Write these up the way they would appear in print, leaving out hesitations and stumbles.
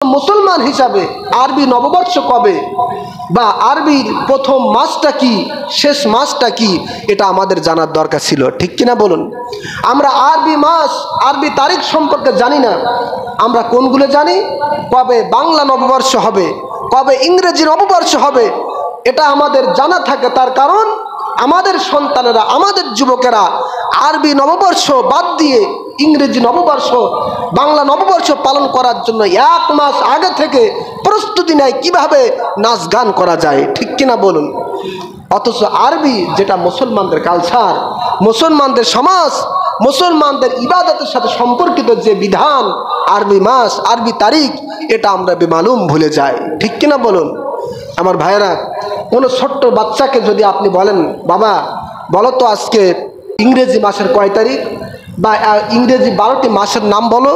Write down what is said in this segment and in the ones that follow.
মুসলমান হিসাবে আরবি নববর্ষ কবে বা আরবির প্রথম মাসটা কি শেষ মাসটা কি এটা আমাদের জানার দরকার ছিল, ঠিক কিনা বলুন। আমরা আরবি মাস আরবি তারিখ সম্পর্কে জানি না। আমরা কোনগুলো জানি? কবে বাংলা নববর্ষ হবে, কবে ইংরেজি নববর্ষ হবে, এটা আমাদের জানা থাকে। তার কারণ আমাদের সন্তানেরা, আমাদের যুবকেরা আরবি নববর্ষ বাদ দিয়ে ইংরেজি নববর্ষ, বাংলা নববর্ষ পালন করার জন্য 1 মাস আগে থেকে প্রস্তুতি নেয় কিভাবে নাচ গান করা যায়, ঠিক কিনা বলুন। অথচ আরবি যেটা মুসলমানদের কালচার, মুসলমানদের সমাজ, মুসলমানদের ইবাদতের সাথে সম্পর্কিত যে বিধান, আরবি মাস আরবি তারিখ, এটা আমরা বেমালুম ভুলে যাই, ঠিক কিনা বলুন। আমার ভাইয়েরা, কোনো ছোট্ট বাচ্চাকে যদি আপনি বলেন, বাবা বলো তো আজকে ইংরেজি মাসের কয় তারিখ, বা ইংরেজি 12টি মাসের নাম বলো,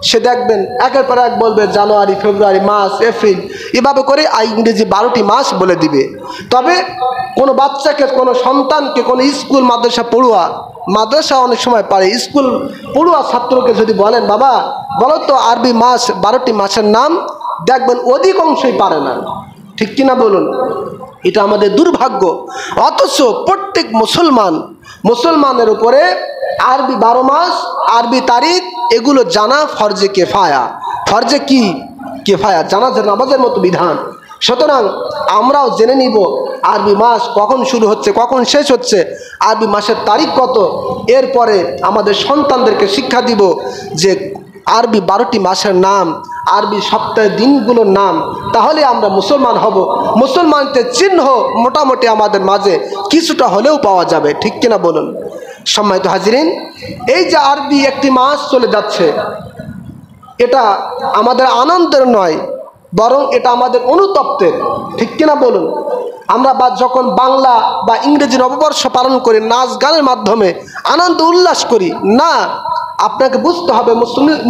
সে দেখবেন একের পর এক বলবে জানুয়ারি, ফেব্রুয়ারি, মার্চ, এপ্রিল, এভাবে করে ইংরেজি 12টি মাস বলে দিবে। তবে কোনো বাচ্চাকে, কোনো সন্তানকে, কোনো স্কুল মাদ্রাসা পড়ুয়া, মাদ্রাসা অনেক সময় পারে, স্কুল পড়ুয়া ছাত্রকে যদি বলেন বাবা বলো তো আরবি মাস 12টি মাসের নাম, দেখবেন অধিকাংশই পারে না, ঠিক কিনা বলুন। এটা আমাদের দুর্ভাগ্য। অথচ প্রত্যেক মুসলমানের উপরে আরবি 12 মাস আরবি তারিখ এগুলো জানা ফরজে কেফায়া। ফরজে কি? কেফায়া, জানাজার নামাজের মতো বিধান। সুতরাং আমরাও জেনে নিব আরবি মাস কখন শুরু হচ্ছে, কখন শেষ হচ্ছে, আরবি মাসের তারিখ কত। এরপরে আমাদের সন্তানদেরকে শিক্ষা দিব যে আরবি 12টি মাসের নাম, আরবি সপ্তাহের দিনগুলোর নাম। তাহলে আমরা মুসলমান হব। মুসলমানদের চিহ্ন মোটামুটি আমাদের মাঝে কিছুটা হলেও পাওয়া যাবে, ঠিক কিনা বলুন। সম্মানিত হাজিরিন, এই যে আরবি একটি মাস চলে যাচ্ছে, এটা আমাদের আনন্দের নয়, বরং এটা আমাদের অনুতপ্তের, ঠিক কিনা বলুন। আমরা যখন বাংলা বা ইংরেজি নববর্ষ পালন করি, নাচ গানের মাধ্যমে আনন্দ উল্লাস করি না, আপনাকে বুঝতে হবে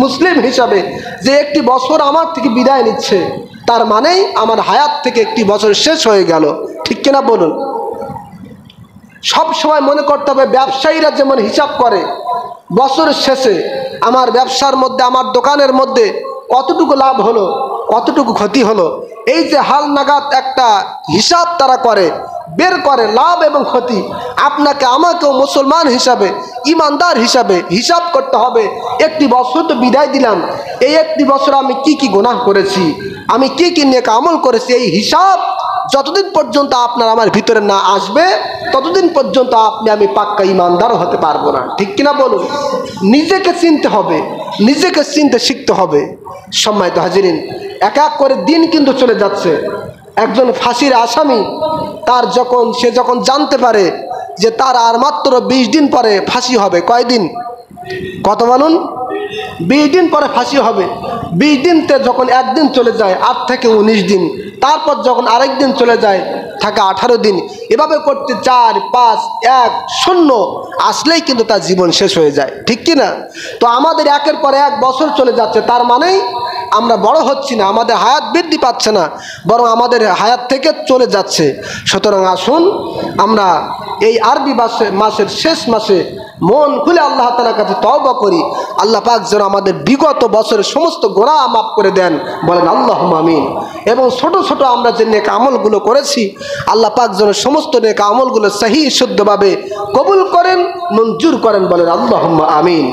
মুসলিম হিসাবে যে একটি বছর আমার থেকে বিদায় নিচ্ছে, তার মানেই আমার হায়াত থেকে একটি বছর শেষ হয়ে গেল, ঠিক কিনা বলুন। সব সময় মনে করতে হবে, ব্যবসায়ীরা যেমন হিসাব করে বছরের শেষে আমার ব্যবসার মধ্যে, আমার দোকানের মধ্যে কতটুকু লাভ হলো, কতটুকু ক্ষতি হলো, এই যে হাল নাগাদ একটা হিসাব তারা করে, বের করে লাভ এবং ক্ষতি। আপনাকে আমাকেও মুসলমান হিসাবে, ইমানদার হিসাবে হিসাব করতে হবে। একটি বছর তো বিদায় দিলাম, এই একটি বছর আমি কি কি গুনাহ করেছি, আমি কি কি নেক আমল করেছি, এই হিসাব যতদিন পর্যন্ত আপনার আমার ভিতরে না আসবে ততদিন পর্যন্ত আমি পাক্কা ইমানদার হতে পারবো না, ঠিক কিনা বলুন। নিজেকে চিনতে হবে, নিজেকে চিনতে শিখতে হবে। সম্মানিত হাজিরিন, এক এক করে দিন কিন্তু চলে যাচ্ছে। একজন ফাঁসির আসামি, সে যখন জানতে পারে যে তার আর মাত্র 20 দিন পরে ফাঁসি হবে, কয়দিন, কত বলুন, 20 দিন পরে ফাঁসি হবে। 20 দিনতে যখন একদিন চলে যায় 8 থেকে 19 দিন, তারপর যখন আরেক দিন চলে যায় থাকে 18 দিন, এভাবে করতে 4, 5, 1, 0 আসলেই কিন্তু তার জীবন শেষ হয়ে যায়, ঠিক কিনা। তো আমাদের একের পর এক বছর চলে যাচ্ছে, তার মানেই আমরা বড় হচ্ছি না, আমাদের হায়াত বৃদ্ধি পাচ্ছে না, বরং আমাদের হায়াত থেকে চলে যাচ্ছে। সুতরাং আসুন আমরা এই আরবি মাসের শেষ মাসে মন খুলে আল্লাহ তাআলার কাছে তওবা করি। আল্লাহ পাক যেন আমাদের বিগত বছরের সমস্ত গুনাহ মাফ করে দেন, বলেন আল্লাহুম্মা আমিন। এবং ছোট ছোট আমরা যে নেক আমলগুলো করেছি, আল্লাহ পাক যেন সমস্ত নেক আমলগুলো সহি শুদ্ধভাবে কবুল করেন, মঞ্জুর করেন, বলেন আল্লাহুম্মা আমিন।